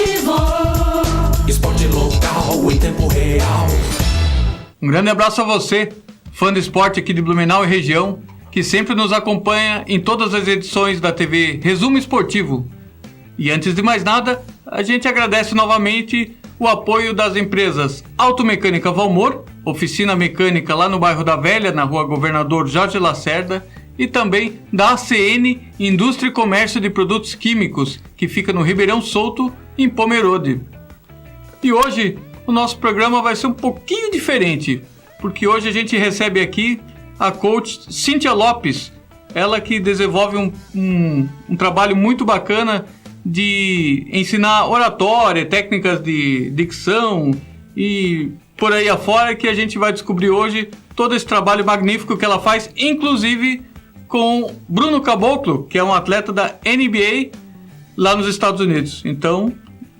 Esportivo. Esporte local em tempo real. Um grande abraço a você, fã do esporte aqui de Blumenau e região, que sempre nos acompanha em todas as edições da TV Resumo Esportivo. E antes de mais nada, a gente agradece novamente o apoio das empresas Automecânica Valmor, oficina mecânica lá no bairro da Velha, na rua Governador Jorge Lacerda, e também da ACN Indústria e Comércio de Produtos Químicos, que fica no Ribeirão Solto, em Pomerode. E hoje o nosso programa vai ser um pouquinho diferente, porque hoje a gente recebe aqui a coach Cíntia Lopes, ela que desenvolve um trabalho muito bacana de ensinar oratória, técnicas de dicção e por aí afora, que a gente vai descobrir hoje todo esse trabalho magnífico que ela faz, inclusive com Bruno Caboclo, que é um atleta da NBA lá nos Estados Unidos. Então,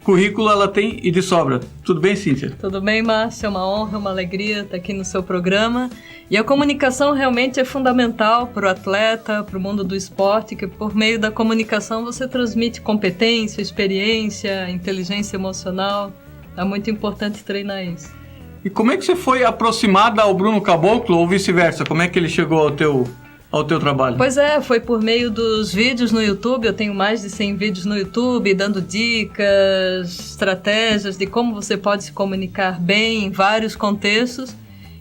currículo ela tem e de sobra. Tudo bem, Cíntia? Tudo bem, Márcio? É uma honra, uma alegria estar aqui no seu programa. E a comunicação realmente é fundamental para o atleta, para o mundo do esporte, que por meio da comunicação você transmite competência, experiência, inteligência emocional. É muito importante treinar isso. E como é que você foi aproximada ao Bruno Caboclo ou vice-versa? Como é que ele chegou ao teu trabalho? Pois é, foi por meio dos vídeos no YouTube. Eu tenho mais de 100 vídeos no YouTube dando dicas, estratégias de como você pode se comunicar bem em vários contextos.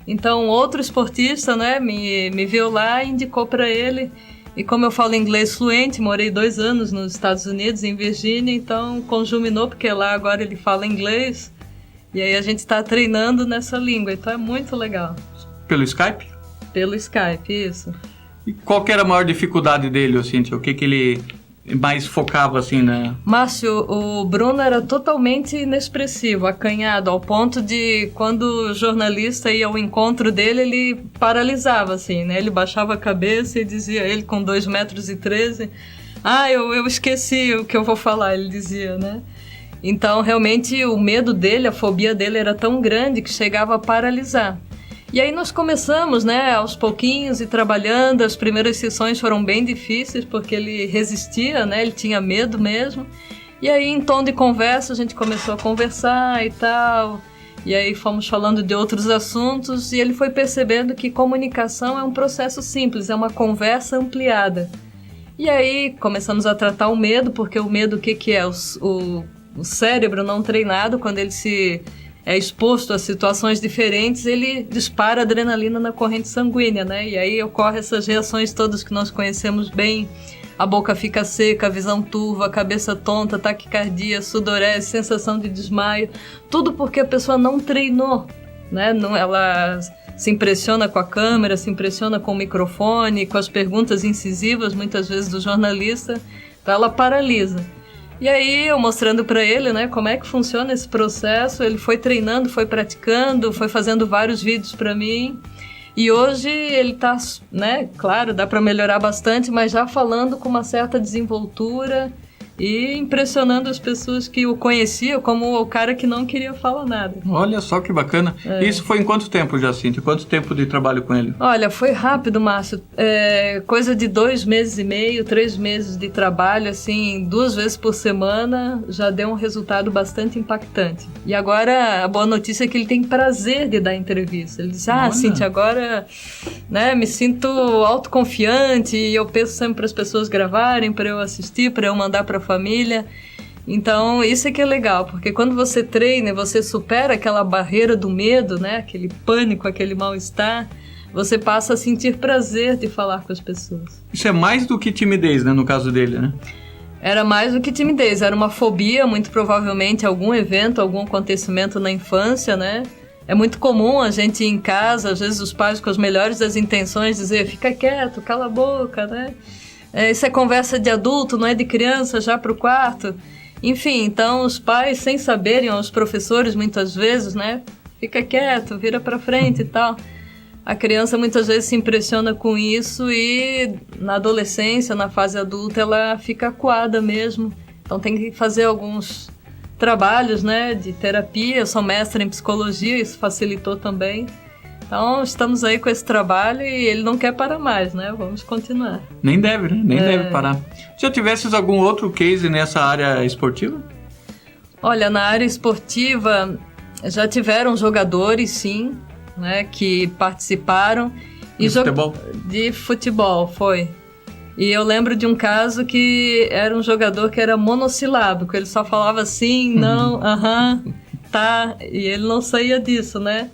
Então, outro esportista, né, me viu lá e indicou para ele. E como eu falo inglês fluente, morei 2 anos nos Estados Unidos, em Virgínia, então conjuminou, porque lá agora ele fala inglês. E aí a gente está treinando nessa língua, então é muito legal. Pelo Skype? Pelo Skype, isso. E qual que era a maior dificuldade dele, Cíntia? O que ele mais focava, assim, né? Márcio, o Bruno era totalmente inexpressivo, acanhado, ao ponto de, quando o jornalista ia ao encontro dele, ele paralisava, assim, né? Ele baixava a cabeça e dizia, ele com 2,13 m, eu esqueci o que eu vou falar, ele dizia, né? Então, realmente, o medo dele, a fobia dele era tão grande que chegava a paralisar. E aí nós começamos, né, aos pouquinhos e trabalhando. As primeiras sessões foram bem difíceis porque ele resistia, né, ele tinha medo mesmo. E aí, em tom de conversa, a gente começou a conversar e tal. E aí fomos falando de outros assuntos e ele foi percebendo que comunicação é um processo simples, é uma conversa ampliada. E aí começamos a tratar o medo, porque o medo, o que é? O cérebro não treinado, quando ele se é exposto a situações diferentes, ele dispara adrenalina na corrente sanguínea, né? E aí ocorrem essas reações todas que nós conhecemos bem. A boca fica seca, a visão turva, a cabeça tonta, taquicardia, sudorese, sensação de desmaio. Tudo porque a pessoa não treinou, né? Ela se impressiona com a câmera, se impressiona com o microfone, com as perguntas incisivas, muitas vezes do jornalista. Então ela paralisa. E aí, eu mostrando para ele, né, como é que funciona esse processo, ele foi treinando, foi praticando, foi fazendo vários vídeos para mim. E hoje ele tá, né, claro, dá para melhorar bastante, mas já falando com uma certa desenvoltura e impressionando as pessoas que o conheciam como o cara que não queria falar nada. Olha só que bacana. Isso foi em quanto tempo já, Cíntia? Quanto tempo de trabalho com ele? Olha, foi rápido, Márcio. Coisa de 2 meses e meio, 3 meses de trabalho, assim, 2 vezes por semana, já deu um resultado bastante impactante. E agora, a boa notícia é que ele tem prazer de dar entrevista. Ele disse, Cíntia, agora, né, me sinto autoconfiante e eu peço sempre para as pessoas gravarem, para eu assistir, para eu mandar para a família. Então, isso é que é legal, porque quando você treina, você supera aquela barreira do medo, né? Aquele pânico, aquele mal-estar, você passa a sentir prazer de falar com as pessoas. Isso é mais do que timidez, né? No caso dele, né? Era mais do que timidez, era uma fobia, muito provavelmente algum evento, algum acontecimento na infância, né? É muito comum a gente ir em casa, às vezes os pais com as melhores das intenções dizer, fica quieto, cala a boca, né? Isso é conversa de adulto, não é de criança, já para o quarto. Enfim, então os pais, sem saberem, ou os professores muitas vezes, né? Fica quieto, vira para frente e tal. A criança muitas vezes se impressiona com isso e na adolescência, na fase adulta, ela fica acuada mesmo. Então tem que fazer alguns trabalhos, né, de terapia. Eu sou mestra em psicologia, isso facilitou também. Então, estamos aí com esse trabalho e ele não quer parar mais, né? Vamos continuar. Nem deve, né? Nem deve parar. Já tivesses algum outro case nessa área esportiva? Olha, na área esportiva já tiveram jogadores, sim, né, que participaram. Futebol? De futebol, foi. E eu lembro de um caso que era um jogador que era monossilábico, ele só falava sim, não, aham, tá, e ele não saía disso, né?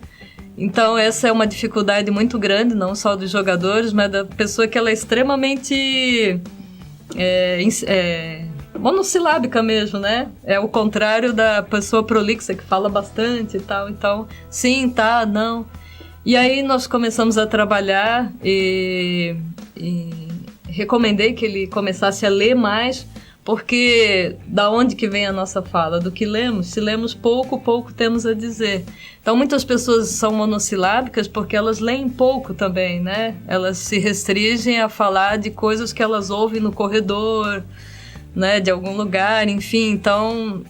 Então essa é uma dificuldade muito grande, não só dos jogadores, mas da pessoa que ela é extremamente monossilábica mesmo, né? É o contrário da pessoa prolixa que fala bastante e tal, então sim, tá, não. E aí nós começamos a trabalhar e recomendei que ele começasse a ler mais, porque da onde que vem a nossa fala? Do que lemos? Se lemos pouco, pouco temos a dizer. Então muitas pessoas são monossilábicas porque elas leem pouco também, né? Elas se restringem a falar de coisas que elas ouvem no corredor, né? De algum lugar, enfim. Então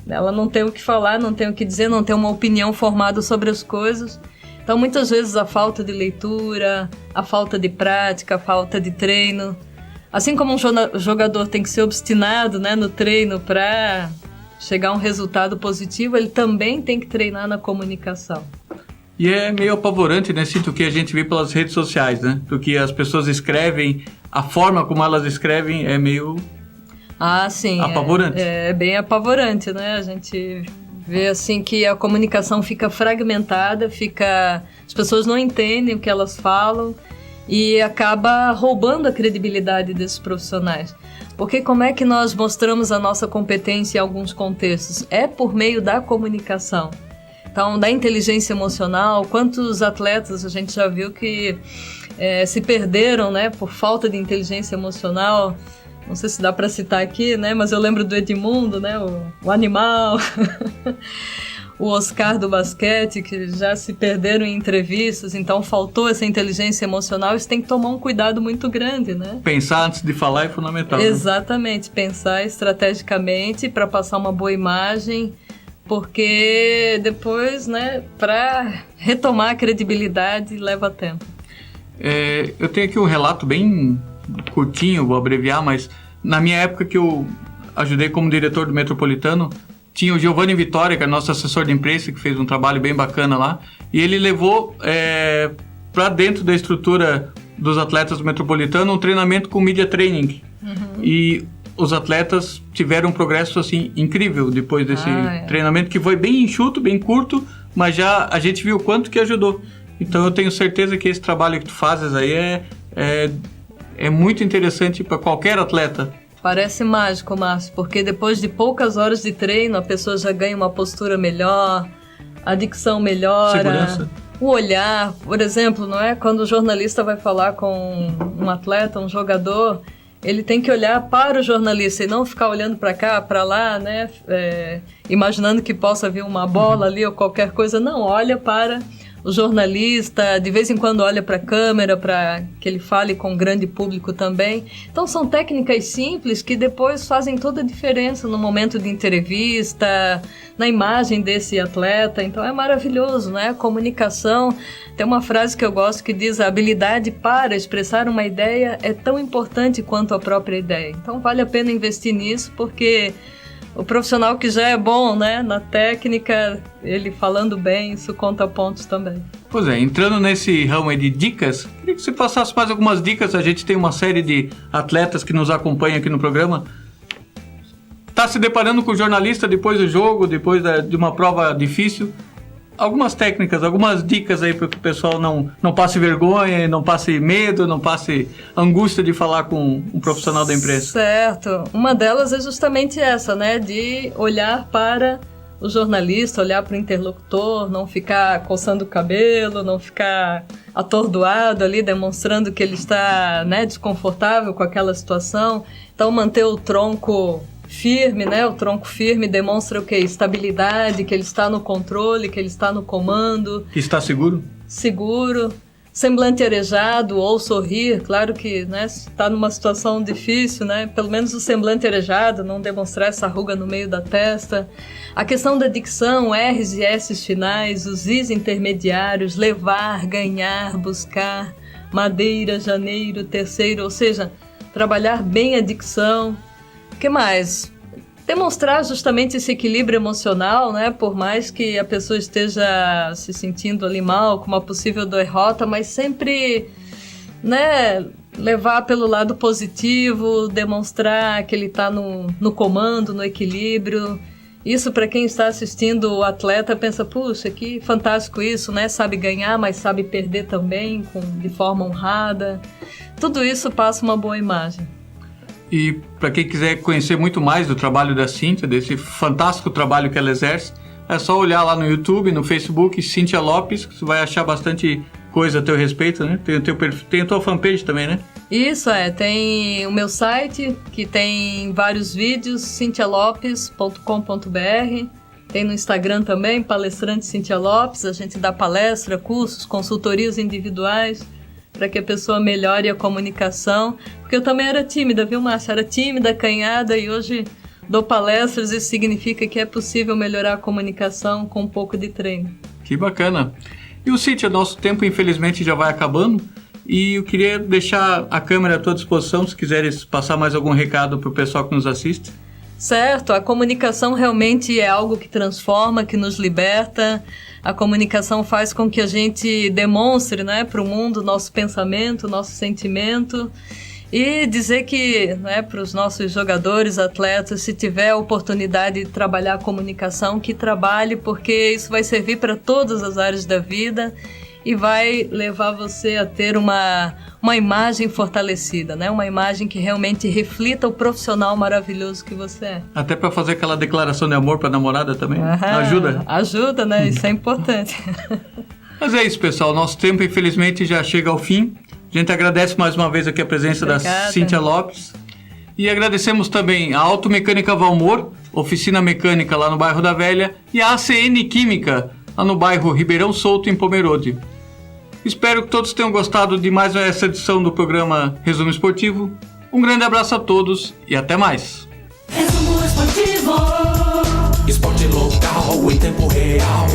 ela não tem o que falar, não tem o que dizer, não tem uma opinião formada sobre as coisas. Então, muitas vezes, a falta de leitura, a falta de prática, a falta de treino. Assim como um jogador tem que ser obstinado, né, no treino para chegar a um resultado positivo, ele também tem que treinar na comunicação. E é meio apavorante, né, Cito, o que a gente vê pelas redes sociais, né? Porque as pessoas escrevem, a forma como elas escrevem é meio apavorante. É bem apavorante, né? A gente vê assim que a comunicação fica fragmentada, as pessoas não entendem o que elas falam e acaba roubando a credibilidade desses profissionais. Porque como é que nós mostramos a nossa competência em alguns contextos? É por meio da comunicação. Então, da inteligência emocional, quantos atletas a gente já viu que se perderam, né, por falta de inteligência emocional? Não sei se dá para citar aqui, né? Mas eu lembro do Edmundo, né? O animal, o Oscar do basquete, que já se perderam em entrevistas, então faltou essa inteligência emocional. Isso tem que tomar um cuidado muito grande, né? Pensar antes de falar é fundamental. Exatamente, né? Pensar estrategicamente para passar uma boa imagem, porque depois, né, para retomar a credibilidade leva tempo. Eu tenho aqui um relato bem curtinho, vou abreviar, mas na minha época que eu ajudei como diretor do Metropolitano, tinha o Giovanni Vitória, que é nosso assessor de imprensa, que fez um trabalho bem bacana lá, e ele levou para dentro da estrutura dos atletas do Metropolitano um treinamento com media training. E os atletas tiveram um progresso assim incrível depois desse treinamento, que foi bem enxuto, bem curto, mas já a gente viu o quanto que ajudou. Então eu tenho certeza que esse trabalho que tu fazes aí é muito interessante para qualquer atleta. Parece mágico, Márcio, porque depois de poucas horas de treino, a pessoa já ganha uma postura melhor, a dicção melhora, segurança. O olhar, por exemplo, não é? Quando o jornalista vai falar com um atleta, um jogador, ele tem que olhar para o jornalista e não ficar olhando para cá, para lá, né? Imaginando que possa vir uma bola ali ou qualquer coisa. Não, olha para o jornalista, de vez em quando olha para a câmera para que ele fale com um grande público também. Então são técnicas simples que depois fazem toda a diferença no momento de entrevista, na imagem desse atleta. Então é maravilhoso, né? A comunicação, tem uma frase que eu gosto que diz: a habilidade para expressar uma ideia é tão importante quanto a própria ideia. Então vale a pena investir nisso, porque o profissional que já é bom, né, na técnica, ele falando bem, isso conta pontos também. Pois é, entrando nesse ramo aí de dicas, queria que você passasse mais algumas dicas. A gente tem uma série de atletas que nos acompanham aqui no programa. Está se deparando com o jornalista depois do jogo, depois de uma prova difícil. Algumas técnicas, algumas dicas aí para que o pessoal não passe vergonha, não passe medo, não passe angústia de falar com um profissional da imprensa. Certo. Uma delas é justamente essa, né? De olhar para o jornalista, olhar para o interlocutor, não ficar coçando o cabelo, não ficar atordoado ali, demonstrando que ele está, né, desconfortável com aquela situação. Então, manter o tronco firme, né? O tronco firme demonstra o quê? Estabilidade, que ele está no controle, que ele está no comando. Está seguro? Seguro. Semblante arejado ou sorrir, claro que, né, está numa situação difícil, né? Pelo menos o semblante arejado, não demonstrar essa ruga no meio da testa. A questão da dicção, R's e S's finais, os I's intermediários, levar, ganhar, buscar, madeira, janeiro, terceiro, ou seja, trabalhar bem a dicção. O que mais? demonstrar justamente esse equilíbrio emocional, né? Por mais que a pessoa esteja se sentindo ali mal, com uma possível derrota, mas sempre, né, levar pelo lado positivo, demonstrar que ele está no comando, no equilíbrio. Isso, para quem está assistindo o atleta, pensa, puxa, que fantástico isso, né? Sabe ganhar, mas sabe perder também, de forma honrada. Tudo isso passa uma boa imagem. E para quem quiser conhecer muito mais do trabalho da Cíntia, desse fantástico trabalho que ela exerce, é só olhar lá no YouTube, no Facebook, Cíntia Lopes, que você vai achar bastante coisa a teu respeito, né? Tem a tua fanpage também, né? Isso, tem o meu site, que tem vários vídeos, cincialopes.com.br. Tem no Instagram também, palestrante Cíntia Lopes. A gente dá palestra, cursos, consultorias individuais para que a pessoa melhore a comunicação. Porque eu também era tímida, viu, Márcia? Era tímida, acanhada, e hoje dou palestras. Isso significa que é possível melhorar a comunicação com um pouco de treino. Que bacana. E o Cíntia, nosso tempo infelizmente já vai acabando. E eu queria deixar a câmera à tua disposição, se quiseres passar mais algum recado para o pessoal que nos assiste. Certo, a comunicação realmente é algo que transforma, que nos liberta. A comunicação faz com que a gente demonstre, né, para o mundo nosso pensamento, nosso sentimento. E dizer que, né, para os nossos jogadores, atletas, se tiver a oportunidade de trabalhar a comunicação, que trabalhe, porque isso vai servir para todas as áreas da vida e vai levar você a ter uma imagem fortalecida, né? Uma imagem que realmente reflita o profissional maravilhoso que você é. Até para fazer aquela declaração de amor para a namorada também. Ajuda? Ajuda, né? Isso é importante. Mas é isso, pessoal. Nosso tempo, infelizmente, já chega ao fim. A gente agradece mais uma vez aqui a presença da Cíntia Lopes. E agradecemos também a Automecânica Valmor, oficina mecânica lá no bairro da Velha, e a ACN Química, lá no bairro Ribeirão Solto, em Pomerode. Espero que todos tenham gostado de mais essa edição do programa Resumo Esportivo. Um grande abraço a todos e até mais. Resumo Esportivo. Esporte local em tempo real.